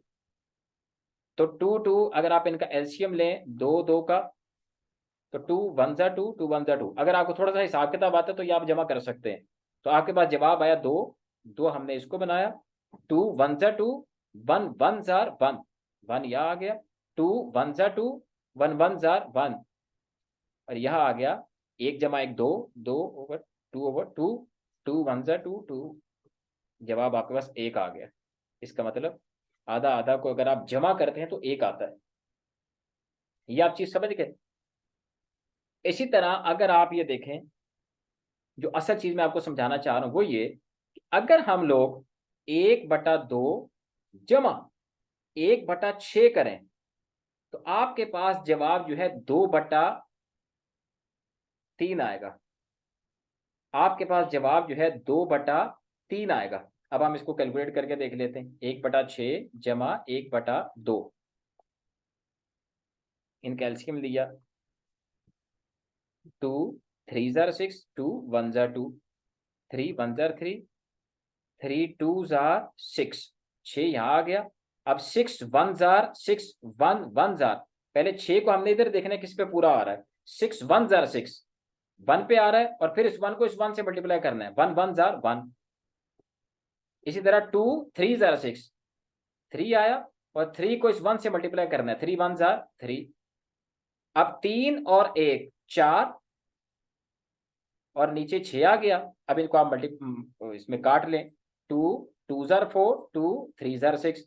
Speaker 1: तो 2 2 अगर आप इनका एलसीएम लें 2 2 का, तो 2 1 जा 2 2 1 जा 2। अगर आपको थोड़ा सा हिसाब किताब आता है तो ये आप जमा कर सकते हैं। तो आपके पास जवाब आया 2 2, हमने इसको बनाया 2 1 जा 2 1 1 जार 1 1, यह आ गया 2 1 जा 2 1 1 जार 1, और यहाँ आ गया 1 जमा 1 2 2 ओवर 2 2 1 जा 2 2, जवाब आपके पास 1 आ गया। इसका मतलब आधा आधा को अगर आप जमा करते हैं तो 1 आता है। ये आप चीज समझ गए। इसी तरह अगर आप ये देखें, जो असल चीज मैं आपको समझाना चाह रहा हूं वो ये कि अगर हम लोग 1/2 जमा 1/6 करें तो आपके पास जवाब जो है 2/3 आएगा। आपके पास जवाब जो है 2/3 आएगा। अब हम इसको कैलकुलेट करके देख लेते हैं। 1/6 जमा 1/2, इन कैल्शियम लिया, 2 3 जार 6 2 1 जार 2 3 1 जार 3 3 2 जार 6 6 यहाँ आ गया। अब 6 1 जार 6 1 1 जार पहले 6 को हमने इधर देखना है किस पे पूरा आ रहा है। 6 1 जार 6, 1 पे आ रहा है, और फिर इस 1 को इस 1 से मल्टीप्लाई करना है, 1 1 जार 1। इसी तरह 2 3 जार 6, 3 आया, और 3 को इस 1 से मल्टीप्लाई करना है, 3 1 जार 3। अब 3 और 1 4, और नीचे 6 आ गया। अब इनको आप इसमें काट लें, 2 2 जार 4, 2 3 जार 6।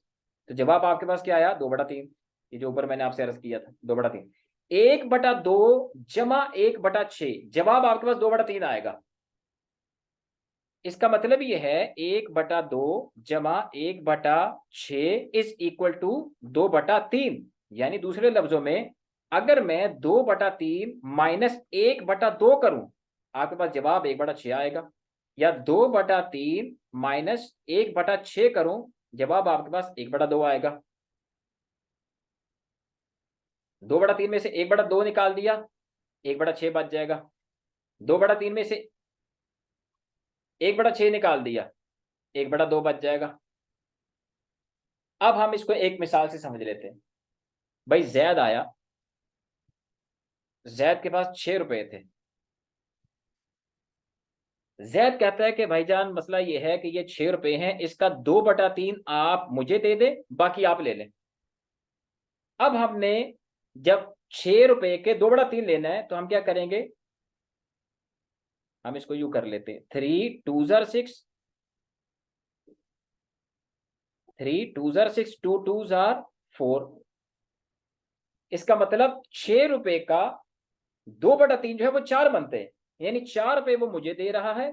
Speaker 1: तो जवाब आपके पास क्या आया, 2/3। ये जो ऊपर मैंने आपसे अर्ज किया था, 2/3। 1/2 जमा 1/6, जवाब आपके पास 2/3 आएगा। इसका मतलब ये है 1/2 जमा 1/6 इज इक्वल टू 2/3। यानी दूसरे लफ्जों में, अगर मैं 2/3 माइनस 1/2 करूं, आपके पास जवाब 1/6 आएगा। या 2/3 माइनस 1/6 करूं, जवाब आपके पास 1/2 आएगा। 2/3 में से 1/2 निकाल दिया, 1/6 बच जाएगा। 2/3 में से 1/6 निकाल दिया, 1/2 बच जाएगा। अब हम इसको एक मिसाल से समझ लेते हैं। भाई जैद आया, जैद के पास 6 रुपए थे। जैद कहता है कि भाईजान मसला ये है कि ये 6 रुपए हैं, इसका 2/3 आप मुझे दे दे, बाकी आप ले लें। अब हमने जब 6 रुपए के 2/3 लेना है, तो हम क्या करेंगे, हम इसको यूं कर लेते हैं, 3 2 जार 6, 3 2 जार 6, 2 2 जार 4। इसका मतलब 6 रुपए का 2/3 जो है वो 4 बनते हैं, यानी 4 रुपए वो मुझे दे रहा है।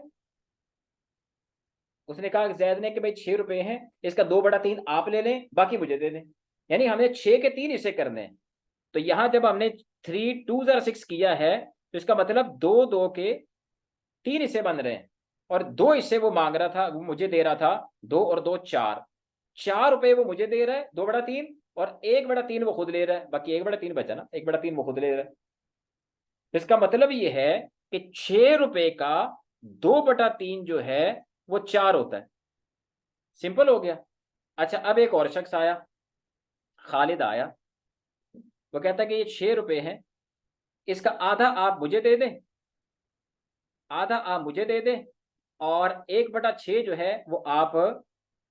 Speaker 1: उसने कहा जैद ने कि भाई 6 रुपए हैं, इसका 2/3 आप ले लें, बाकी मुझे दे दें। यानी हमें 6 के 3 हिस्से करने हैं। तो यहां जब हमने 3 2 जार 6 किया है, तो इसका मतलब 2 2 के 3 हिस्से बन रहे हैं, और 2 हिस्से वो मांग रहा था, वो मुझे दे रहा था। 2 और 2 4, 4 रुपए वो मुझे दे रहा है 2/3, और 1/3 वो खुद ले रहा है, बाकी 1/3 बचा ना, 1/3 वो खुद ले रहा है। इसका मतलब ये है कि 6 रुपए का 2/3 जो है वो 4 होता है। सिंपल हो गया। अच्छा, अब एक और शख्स आया, खालिद आया। वो कहता है कि ये 6 रुपए हैं, इसका आधा आप मुझे दे दें, आधा आप मुझे दे दें, और 1/6 जो है वो आप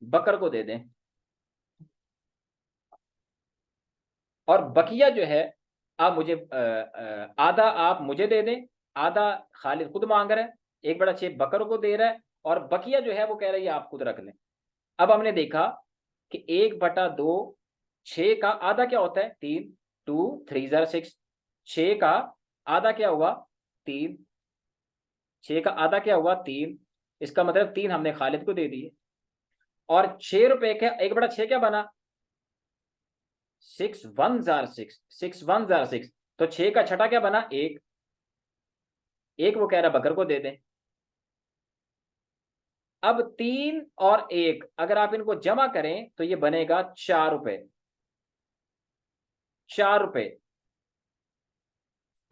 Speaker 1: बकर को दे दें। और बकिया जो है, आप मुझे आधा आप मुझे दे दें, आधा खालिद खुद मांग रहा है, 1/6 बकर को दे रहा है, और बकिया जो है वो कह रहा है ये आप खुद रख लें। अब हमने देखा कि 1/2, 6 का आधा क्या होता है, 3, 2 3 जार 6। 6 का आधा क्या हुआ, 3। 6 का आधा क्या हुआ, 3। इसका मतलब 3 हमने खालिद को दे दिए। और 6 रुपए का 1/6 क्या बना, 6 1 जार 6, 6 1 जार 6। तो 6 का छठा क्या बना, 1। 1 वो कह रहा बकर को दे दें। अब 3 और 1 अगर आप इनको जमा करें, तो ये बनेगा 4 रुपए, 4 रुपए।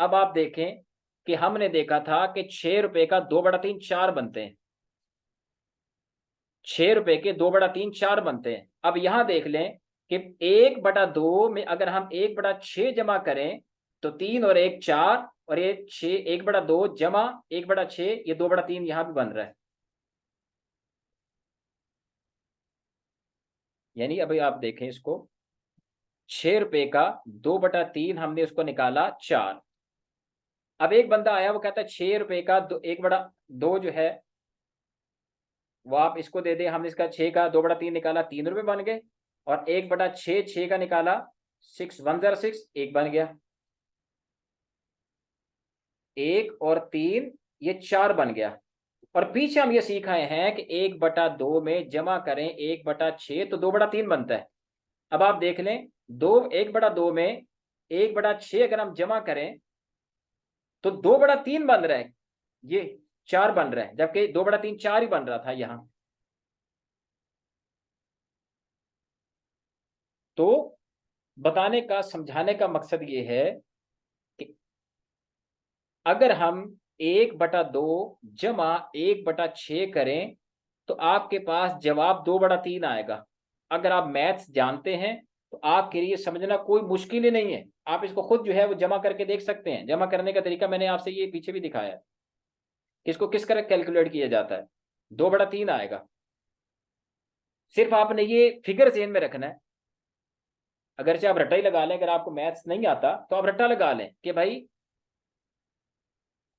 Speaker 1: अब आप देखें कि हमने देखा था कि 6 रुपए का 2/3 4 बनते हैं, 6 रुपए के 2/3 4 बनते हैं। अब यहां देख लें कि 1/2 में अगर हम 1/6 जमा करें, तो 3 और 1 4, और ये 6, 1/2 जमा 1/6, ये 2/3 यहां भी बन रहा है। यानी अभी आप देखें इसको, 6 रुपए का 2/3 हमने उसको निकाला 4। अब एक बंदा आया, वो कहता है 6 रुपए का 1/2 जो है वो आप इसको दे दें। हमने इसका 6 का 2/3 निकाला, 3 रुपए बन गए। और 1/6 6 का निकाला, 6 1 जार 6, 1 बन गया। 1 और 3, ये 4 बन गया। और पीछे हम ये सीख आए हैं कि 1/2 में जमा करें 1/6, तो 2/3 बनता है। अब आप देख लें, 1/2 में 1/6 अगर हम जमा करें, तो 2/3 बन रहा है, ये 4 बन रहा है, जबकि 2/3 4 ही बन रहा था यहां। तो बताने का, समझाने का मकसद ये है कि अगर हम 1/2 जमा 1/6 करें, तो आपके पास जवाब 2/3 आएगा। अगर आप मैथ्स जानते हैं, तो तो आपके लिए समझना कोई मुश्किल ही नहीं है, आप इसको खुद जो है वो जमा करके देख सकते हैं। जमा करने का तरीका मैंने आपसे ये पीछे भी दिखाया है कि इसको किस तरह कैलकुलेट किया जाता है। 2/3 आएगा। सिर्फ आपने ये फिगर जेहन में रखना है। अगर से आप रट्टा ही लगा लें, अगर आपको मैथ्स नहीं आता तो आप रट्टा लगा लें कि भाई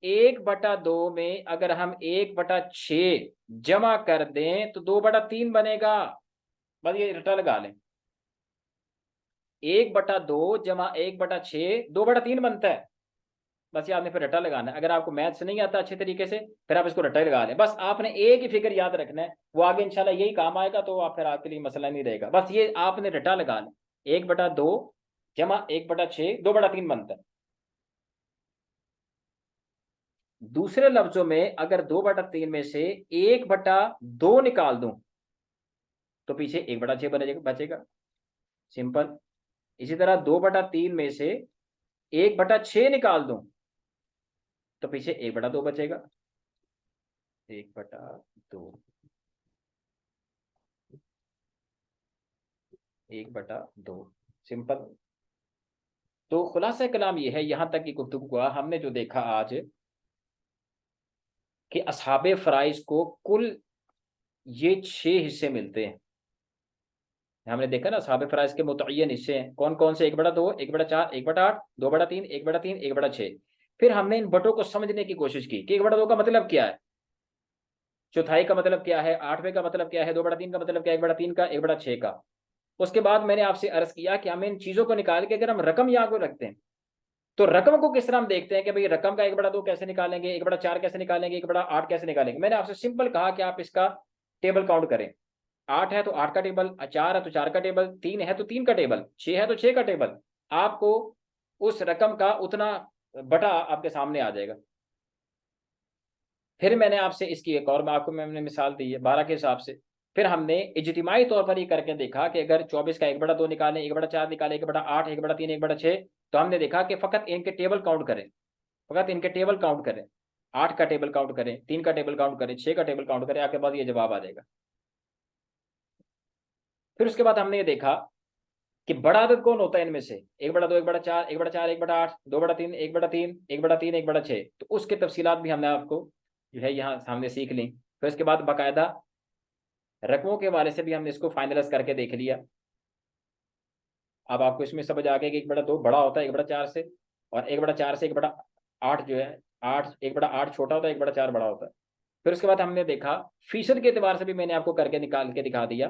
Speaker 1: 1/2 में अगर हम 1/6 जमा कर दें तो 2/3 बनेगा। बस ये रट्टा लगा लें। 1/2 जमा 1/6 2/3 बनता है। बस ये आपने फिर रट्टा लगाना है। अगर आपको मैथ्स नहीं आता अच्छे तरीके से, फिर आप इसको रट्टा ही लगा लें। बस आपने एक ही फिगर याद रखना है, वो आगे इंशाल्लाह यही काम आएगा, तो आप फिर आपके लिए मसला नहीं रहेगा। बस ये आपने रट्टा लगा लें, 1/2 जमा 1/6 2/3 बनता है। दूसरे लफ्जों में अगर 2/3 में से 1/2 निकाल दूं तो पीछे 1/6 बचेगा। सिंपल। इसी तरह 2/3 में से 1/6 निकाल दूं तो पीछे 1/2 बचेगा। 1/2 1/2 सिंपल। तो खुलासा कलाम यह है, यहां तक की गुफ्तगू का हमने जो देखा आज कि असहाबे फराइज को कुल ये 6 हिस्से मिलते हैं। हमने देखा ना असहाबे फराइज के मुतय्यन हिस्से हैं कौन कौन से, 1/2 1/4 1/8 2/3 1/3 1/6। फिर हमने इन बटों को समझने की कोशिश की कि 1/2 का मतलब क्या है, चौथाई का मतलब क्या है, 8वें का मतलब क्या है, 2/3 का मतलब क्या है, 1/3 का 1/6 का। उसके बाद मैंने आपसे अर्ज किया कि हम इन चीजों को निकाल के अगर हम रकम यहाँ को रखते हैं तो रकम को किस तरह हम देखते हैं कि भाई रकम का 1/2 कैसे निकालेंगे, 1/4 कैसे निकालेंगे, 1/8 कैसे निकालेंगे। मैंने आपसे सिंपल कहा कि आप इसका टेबल काउंट करें। 8 है तो 8 का टेबल, 4 है तो 4 का टेबल, 3 है तो 3 का टेबल, 6 है तो 6 का टेबल। आपको उस रकम का उतना बटा आपके सामने आ जाएगा। फिर मैंने आपसे इसकी एक और आपको मैंने मिसाल दी है 12 के हिसाब से। फिर हमने इज्तिमाई तौर पर ये करके देखा कि अगर 24 का 1/2 निकालें, 1/4 निकालें, 1/8 1/3 1/6, तो हमने देखा कि फकत इनके टेबल काउंट करें, फकत इनके टेबल काउंट करें। 8 का टेबल काउंट करें, 3 का टेबल काउंट करें, 6 का टेबल काउंट करें, आपके पास ये जवाब आ जाएगा। फिर उसके बाद हमने ये देखा कि बड़ा अदद कौन होता है इनमें से, 1/2 1/4 1/4 1/8 2/3 1/3 1/3 1/6। तो उसके तफसीलात भी हमने आपको जो है यहाँ सामने सीख ली। फिर उसके बाद बाकायदा रकमों के हवाले से भी हमने इसको फाइनलाइज करके देख लिया। अब आपको इसमें समझ आ गया कि 1/2 बड़ा होता है 1/4 से, और 1/4 से 1/8 जो है 8 1/8 छोटा होता है, 1/4 बड़ा होता है। फिर उसके बाद हमने देखा फीसद के एतबार से भी मैंने आपको करके निकाल के दिखा दिया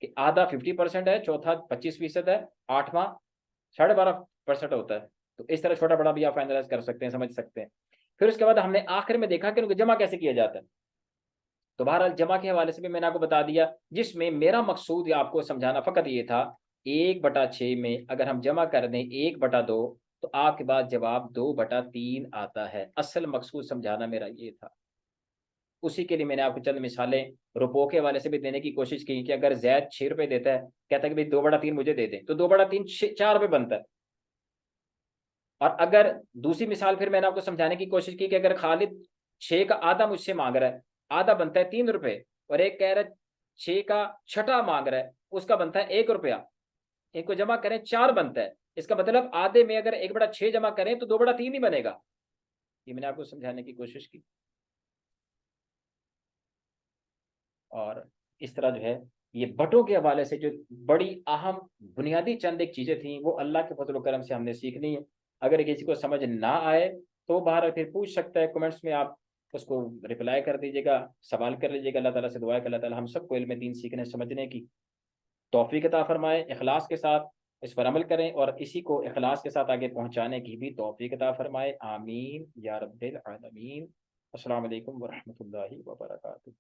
Speaker 1: कि आधा 50% है, चौथा 25% है, आठवां 12.5% होता है। तो इस तरह छोटा बड़ा भी आप फाइनलाइज कर सकते हैं, समझ सकते हैं। फिर उसके बाद हमने आखिर में देखा कि उनको जमा कैसे किया जाता है। तो बहरहाल जमा के हवाले से भी मैंने आपको बता दिया, जिसमें मेरा मकसूद आपको समझाना फ़कत ये था 1/6 में अगर हम जमा कर दें 1/2 तो आपके पास जवाब 2/3 आता है। असल मकसूद समझाना मेरा ये था। उसी के लिए मैंने आपको चंद मिसालें रुपयों के हवाले से भी देने की कोशिश की कि अगर जैद 6 रुपये देता है, कहता है कि भाई 2/3 मुझे दे दें, तो 2/3 4 रुपये बनता है। और अगर दूसरी मिसाल फिर मैंने आपको समझाने की कोशिश की कि अगर खालिद 6 का आधा मुझसे मांग रहा है, आधा बनता है 3 रुपये, और एक कह रहा है 6 का छठा मांग रहा है, उसका बनता है 1 रुपया। इनको जमा करें 4 बनता है। इसका मतलब आधे में अगर 1/6 जमा करें तो 2/3 ही बनेगा। ये मैंने आपको समझाने की कोशिश की। और इस तरह जो है ये बटों के हवाले से जो बड़ी अहम बुनियादी चंद एक चीज़ें थी वो अल्लाह के फजल करम से हमने सीखनी है। अगर किसी को समझ ना आए तो बाहर फिर पूछ सकता है, कमेंट्स में आप उसको रिप्लाई कर दीजिएगा, सवाल कर लीजिएगा। अल्लाह ताला से दुआ है कि अल्लाह ताला हम सबको इल्म दीन सीखने समझने की तौफीक अता फरमाए। इखलास के साथ इस पर अमल करें और इसी को इखलास के साथ आगे पहुँचाने की भी तौफीक अता फरमाए। आमीन या रब्बिल आलमीन। अस्सलाम वालेकुम व रहमतुल्लाहि व बरकातुहू।